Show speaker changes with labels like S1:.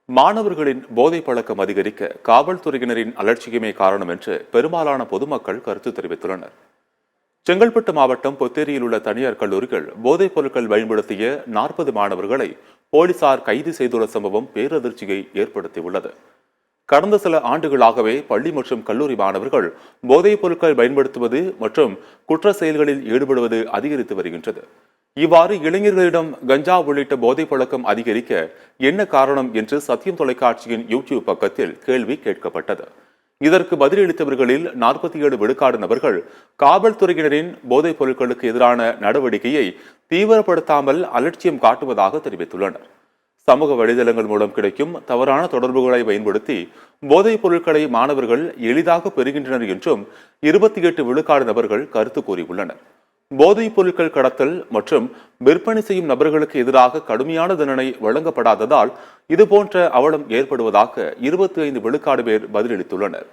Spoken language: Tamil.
S1: மாணவர்களின் போதைப் பழக்கம் அதிகரிக்க காவல்துறையினரின் அலட்சியமே காரணம் என்று பெரும்பாலான பொதுமக்கள் கருத்து தெரிவித்துள்ளனர். செங்கல்பட்டு மாவட்டம் பொத்தேரியில் உள்ள தனியார் கல்லூரிகள் போதைப் பொருட்கள் பயன்படுத்திய 40 மாணவர்களை போலீசார் கைது செய்துள்ள சம்பவம் பேரதிர்ச்சியை ஏற்படுத்தியுள்ளது. கடந்த சில ஆண்டுகளாகவே பள்ளி மற்றும் கல்லூரி மாணவர்கள் போதைப் பொருட்கள் பயன்படுத்துவது மற்றும் குற்ற செயல்களில் ஈடுபடுவது அதிகரித்து வருகின்றது. இவ்வாறு இளைஞர்களிடம் கஞ்சா உள்ளிட்ட போதைப் பழக்கம் அதிகரிக்க என்ன காரணம் என்று சத்தியம் தொலைக்காட்சியின் யூடியூப் பக்கத்தில் கேள்வி கேட்கப்பட்டது. இதற்கு பதிலளித்தவர்களில் 47 விழுக்காடு நபர்கள் காவல்துறையினரின் போதைப் பொருட்களுக்கு எதிரான நடவடிக்கையை தீவிரப்படுத்தாமல் அலட்சியம் காட்டுவதாக தெரிவித்துள்ளனர். சமூக வலைதளங்கள் மூலம் கிடைக்கும் தவறான தொடர்புகளை பயன்படுத்தி போதைப் பொருட்களை மாணவர்கள் எளிதாக பெறுகின்றனர் என்றும் 28 விழுக்காடு நபர்கள் கருத்து கூறியுள்ளனர். போதைப் பொருட்கள் கடத்தல் மற்றும் விற்பனை செய்யும் நபர்களுக்கு எதிராக கடுமையான தண்டனை வழங்கப்படாததால் இதுபோன்ற அவலம் ஏற்படுவதாக 25 விழுக்காடு பேர் பதிலளித்துள்ளனர்.